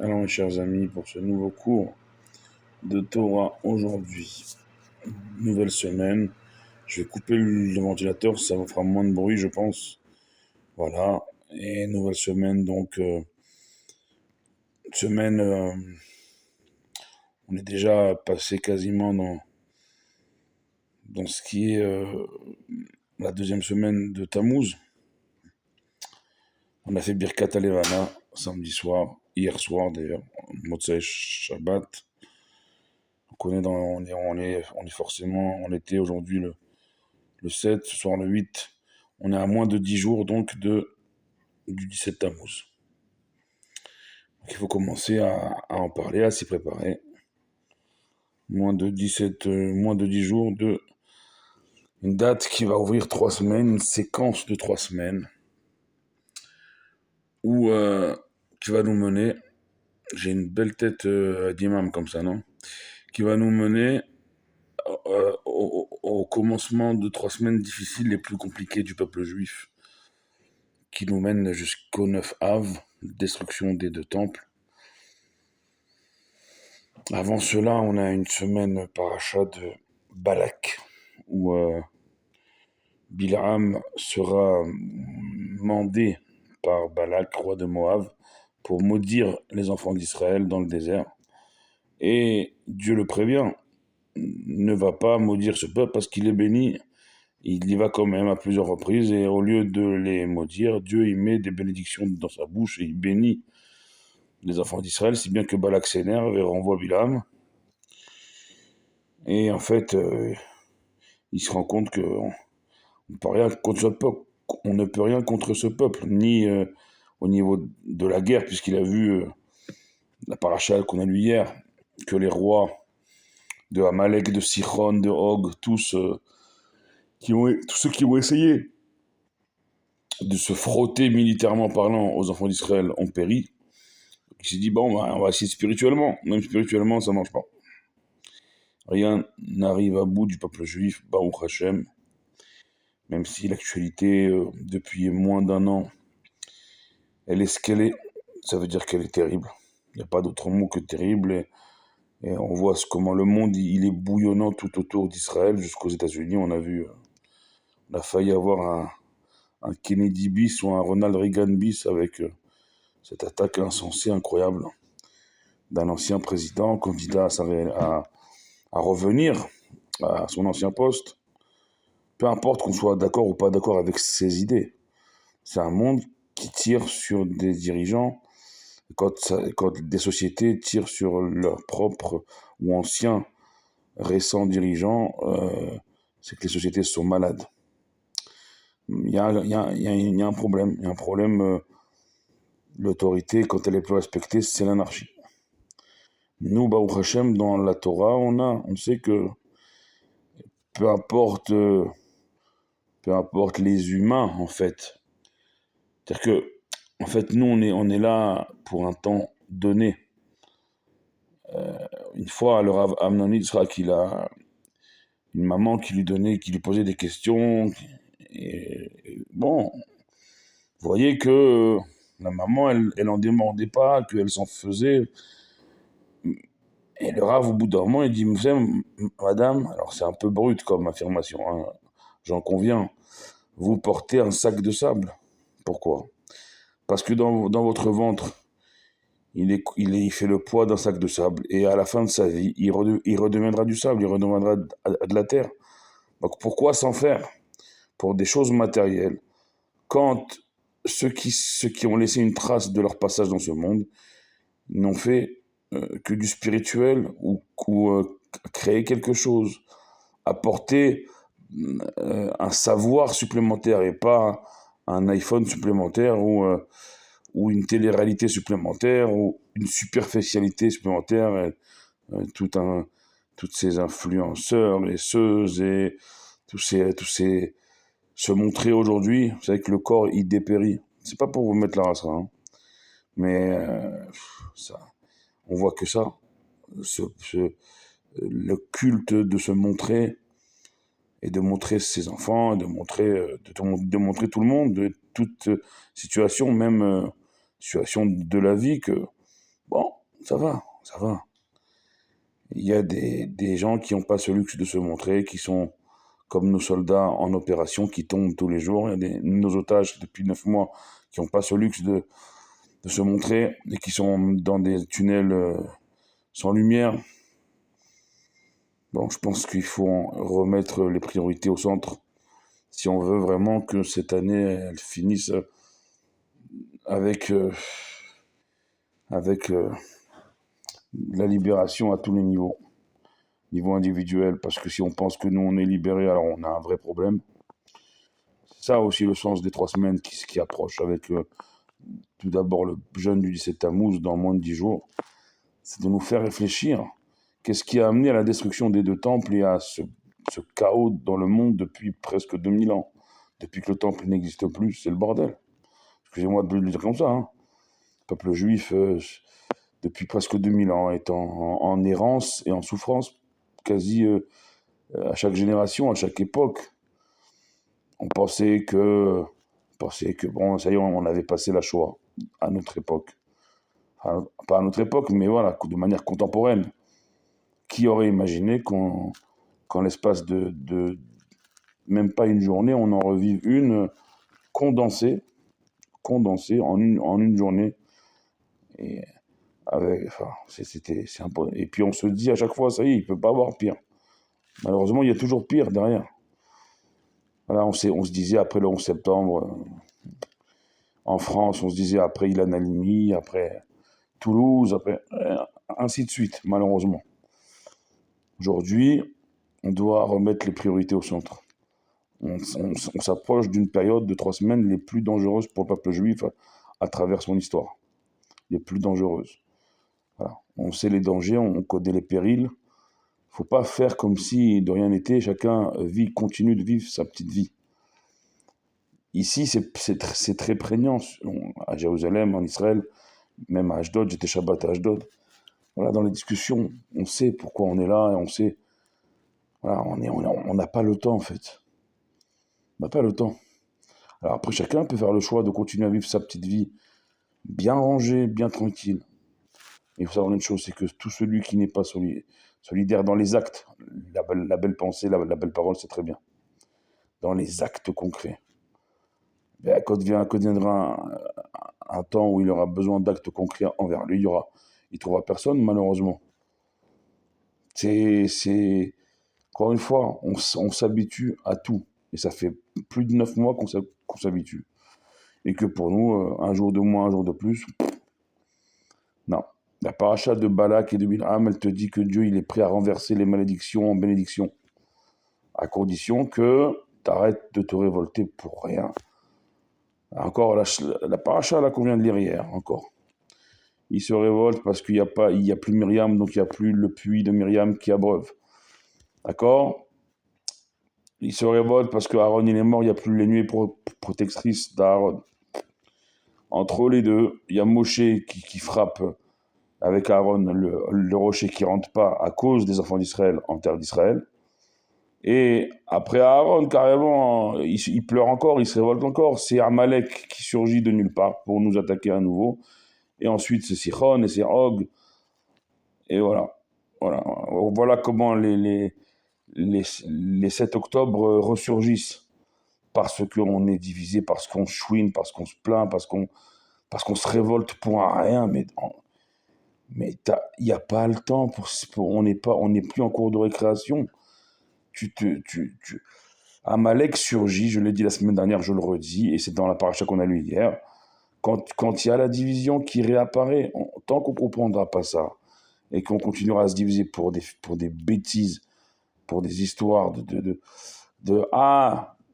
Alors, mes chers amis, pour ce nouveau cours de Torah aujourd'hui, nouvelle semaine, je vais couper le ventilateur, ça me fera moins de bruit, je pense. Voilà, et nouvelle semaine, donc, semaine, on est déjà passé quasiment dans ce qui est la deuxième semaine de Tammuz. On a fait Birkat Alevana samedi soir, hier soir d'ailleurs, Motzei Shabbat. Donc on est forcément, on était aujourd'hui le 7, ce soir le 8. On est à moins de 10 jours donc du 17 Tammuz. Donc il faut commencer à en parler, à s'y préparer. Moins de 10 jours de une date qui va ouvrir 3 semaines, une séquence de 3 semaines, où qui va nous mener, j'ai une belle tête d'imam comme ça, non? Qui va nous mener au commencement de 3 semaines difficiles, les plus compliquées du peuple juif, qui nous mènent jusqu'au 9 Av, destruction des 2 temples. Avant cela, on a une semaine paracha de Balak, où Bilham sera mandé par Balak, roi de Moab, pour maudire les enfants d'Israël dans le désert. Et Dieu le prévient, ne va pas maudire ce peuple parce qu'il est béni. Il y va quand même à plusieurs reprises, et au lieu de les maudire, Dieu y met des bénédictions dans sa bouche et il bénit les enfants d'Israël, si bien que Balak s'énerve et renvoie Bilham. Et en fait, il se rend compte qu'on ne peut rien contre ce peuple. On ne peut rien contre ce peuple, ni au niveau de la guerre, puisqu'il a vu la paracha qu'on a lu hier, que les rois de Amalek, de Sichon, de Og, tous ceux qui ont essayé de se frotter militairement parlant aux enfants d'Israël ont péri. Il s'est dit, bon, on va essayer spirituellement. Même spirituellement, ça ne marche pas. Rien n'arrive à bout du peuple juif, Baruch Hashem, même si l'actualité, depuis moins d'un an, elle est ce qu'elle est. Ça veut dire qu'elle est terrible. Il n'y a pas d'autre mot que terrible. Et on voit comment le monde, il est bouillonnant tout autour d'Israël, jusqu'aux États-Unis. On a failli avoir un Kennedy bis ou un Ronald Reagan bis avec cette attaque insensée, incroyable, d'un ancien président, candidat à revenir à son ancien poste. Peu importe qu'on soit d'accord ou pas d'accord avec ses idées. C'est un monde qui tire sur des dirigeants. Quand des sociétés tirent sur leurs propres ou anciens récents dirigeants, c'est que les sociétés sont malades. Il y a un problème. Il y a un problème. L'autorité, quand elle est plus respectée, c'est l'anarchie. Nous, Baruch Hashem, dans la Torah, on sait que peu importe les humains, en fait. C'est-à-dire que, en fait, nous, on est là pour un temps donné. Une fois, le Rav Amnon sera qu'il a une maman qui lui posait des questions. Et bon, vous voyez que la maman, elle en démordait pas, qu'elle s'en faisait. Et le Rav, au bout d'un moment, il dit, vous savez, madame, alors c'est un peu brut comme affirmation, hein, j'en conviens, vous portez un sac de sable. Pourquoi? Parce que dans votre ventre, il fait le poids d'un sac de sable, et à la fin de sa vie, il redeviendra du sable, il redeviendra de la terre. Donc pourquoi s'en faire pour des choses matérielles, quand ceux qui ont laissé une trace de leur passage dans ce monde n'ont fait que du spirituel, ou créer quelque chose, apporter un savoir supplémentaire, et pas un iPhone supplémentaire, ou une télé-réalité supplémentaire, ou une superficialité supplémentaire, toutes ces influenceurs, les seuses, et tous ces se montrer aujourd'hui. Vous savez que le corps, il dépérit. C'est pas pour vous mettre la race, hein, mais ça, on voit que ça, le culte de se montrer, et de montrer ses enfants, et de montrer tout le monde, de toute situation, même situation de la vie, que, bon, Ça va, ça va. Il y a des gens qui n'ont pas ce luxe de se montrer, qui sont comme nos soldats en opération, qui tombent tous les jours. Il y a nos otages depuis 9 mois qui n'ont pas ce luxe de se montrer et qui sont dans des tunnels sans lumière. Bon, je pense qu'il faut remettre les priorités au centre si on veut vraiment que cette année, elle finisse avec, avec la libération à tous les niveaux. Niveau individuel, parce que si on pense que nous, on est libérés, alors on a un vrai problème. C'est ça aussi le sens des 3 semaines qui approchent avec tout d'abord le jeûne du 17 Tammuz dans moins de 10 jours. C'est de nous faire réfléchir. Qu'est-ce qui a amené à la destruction des 2 temples et à ce chaos dans le monde depuis presque 2000 ans? Depuis que le temple n'existe plus, c'est le bordel. Excusez-moi de le dire comme ça. Hein. Le peuple juif, depuis presque 2000 ans, est en errance et en souffrance quasi à chaque génération, à chaque époque. On pensait que, bon, ça y est, on avait passé la Shoah à notre époque. Enfin, pas à notre époque, mais voilà, de manière contemporaine. Qui aurait imaginé qu'en l'espace de même pas une journée, on en revive une condensée en une journée. Et enfin, c'est impossible. Et puis on se dit à chaque fois, ça y est, il peut pas avoir pire. Malheureusement, il y a toujours pire derrière. Voilà, on se disait après le 11 septembre, en France, on se disait après Ilan Halimi, après Toulouse, après ainsi de suite, malheureusement. Aujourd'hui, on doit remettre les priorités au centre. On s'approche d'une période de 3 semaines les plus dangereuses pour le peuple juif à travers son histoire. Les plus dangereuses. Voilà. On sait les dangers, on connaît les périls. Il ne faut pas faire comme si de rien n'était, chacun continue de vivre sa petite vie. Ici, c'est très prégnant. À Jérusalem, en Israël, même à Ashdod, j'étais Shabbat à Ashdod. Voilà, dans les discussions, on sait pourquoi on est là et on sait. Voilà, on n'a pas le temps en fait. On n'a pas le temps. Alors après, chacun peut faire le choix de continuer à vivre sa petite vie bien rangée, bien tranquille. Il faut savoir une chose, c'est que tout celui qui n'est pas solidaire dans les actes, la belle pensée, la belle parole, c'est très bien. Dans les actes concrets. Ben, quand viendra un temps où il aura besoin d'actes concrets envers lui, il trouvera personne, malheureusement. Encore une fois, on s'habitue à tout. Et ça fait plus de 9 mois qu'on s'habitue. Et que pour nous, un jour de moins, un jour de plus, non. La paracha de Balak et de Bilham, elle te dit que Dieu il est prêt à renverser les malédictions en bénédictions. À condition que tu arrêtes de te révolter pour rien. Encore la paracha là qu'on vient de lire hier, encore. Il se révolte parce qu'il y a plus Myriam, donc il n'y a plus le puits de Myriam qui abreuve. D'accord? Il se révolte parce que Aaron il est mort, il n'y a plus les nuées protectrices d'Aaron. Entre les deux, il y a Moshe qui frappe avec Aaron le rocher qui ne rentre pas à cause des enfants d'Israël en terre d'Israël. Et après Aaron, carrément, il pleure encore, il se révolte encore. C'est Amalek qui surgit de nulle part pour nous attaquer à nouveau. Et ensuite, c'est Sichon et c'est Og. Et voilà. Voilà comment les 7 octobre ressurgissent. Parce qu'on est divisé, parce qu'on chouine, parce qu'on se plaint, parce qu'on se révolte pour un rien. Mais il n'y a pas le temps. On n'est plus en cours de récréation. Amalek surgit, je l'ai dit la semaine dernière, je le redis, et c'est dans la paracha qu'on a lu hier. Quand il y a la division qui réapparaît, tant qu'on ne comprendra pas ça, et qu'on continuera à se diviser pour des bêtises, pour des histoires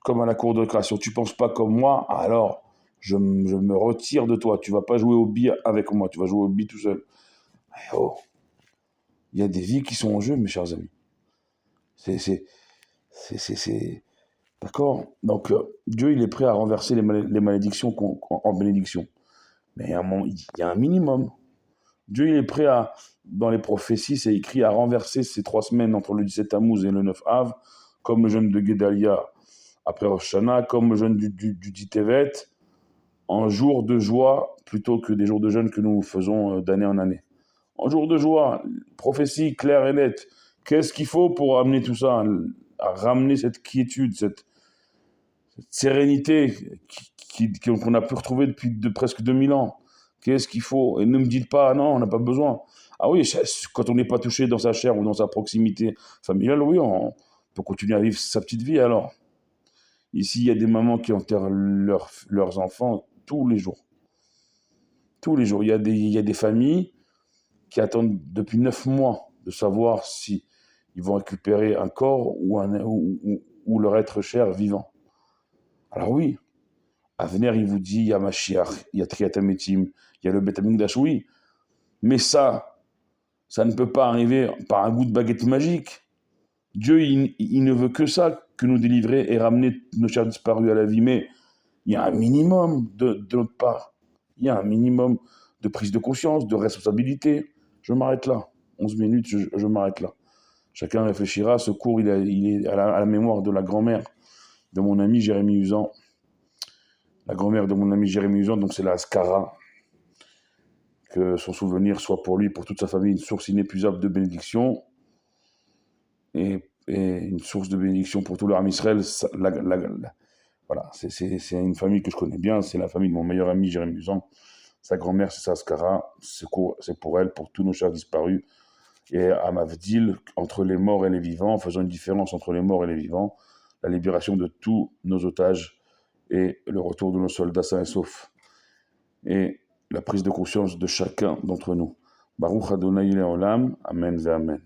comme à la cour de récréation, tu ne penses pas comme moi, alors je me retire de toi, tu ne vas pas jouer au billes avec moi, tu vas jouer au billes tout seul. Oh, il y a des vies qui sont en jeu, mes chers amis. C'est d'accord? Donc, Dieu, il est prêt à renverser les malédictions en bénédictions. Mais il y a un minimum. Dieu, il est prêt dans les prophéties, c'est écrit, à renverser ces 3 semaines entre le 17 Tammuz et le 9 Av, comme le jeûne de Guédalia après Rosh Hashanah, comme le jeûne du dit Tevet, en jours de joie, plutôt que des jours de jeûne que nous faisons d'année en année. en jour de joie, prophétie claire et nette. Qu'est-ce qu'il faut pour amener tout ça, à ramener cette quiétude, cette sérénité qu'on a pu retrouver depuis presque 2000 ans? Qu'est-ce qu'il faut? Et ne me dites pas, non, on n'a pas besoin. Ah oui, quand on n'est pas touché dans sa chair ou dans sa proximité familiale, oui, on peut continuer à vivre sa petite vie alors. Ici, il y a des mamans qui enterrent leurs enfants tous les jours. Tous les jours. Il y a des familles qui attendent depuis 9 mois de savoir si ils vont récupérer un corps ou leur être cher vivant. Alors oui, à venir, il vous dit, il y a Mashiach, il y a Triat Hametim, il y a le Beth Amikdash, oui. Mais ça ne peut pas arriver par un bout de baguette magique. Dieu, il ne veut que ça, que nous délivrer et ramener nos chers disparus à la vie. Mais il y a un minimum de notre part. Il y a un minimum de prise de conscience, de responsabilité. Je m'arrête là. 11 minutes, je m'arrête là. Chacun réfléchira. Ce cours, il est à la mémoire de la grand-mère de mon ami Jérémy Usan. La grand-mère de mon ami Jérémy Usan, donc c'est la Ascara. Que son souvenir soit pour lui et pour toute sa famille une source inépuisable de bénédiction et une source de bénédiction pour tout le Ham Israël. Voilà, c'est une famille que je connais bien, c'est la famille de mon meilleur ami Jérémy Usan. Sa grand-mère, c'est Saskara, c'est pour elle, pour tous nos chers disparus. Et à Mavdil, entre les morts et les vivants, en faisant une différence entre les morts et les vivants, la libération de tous nos otages et le retour de nos soldats sains et saufs. Et la prise de conscience de chacun d'entre nous. Baruch Adonai Leolam, Amen ve Amen.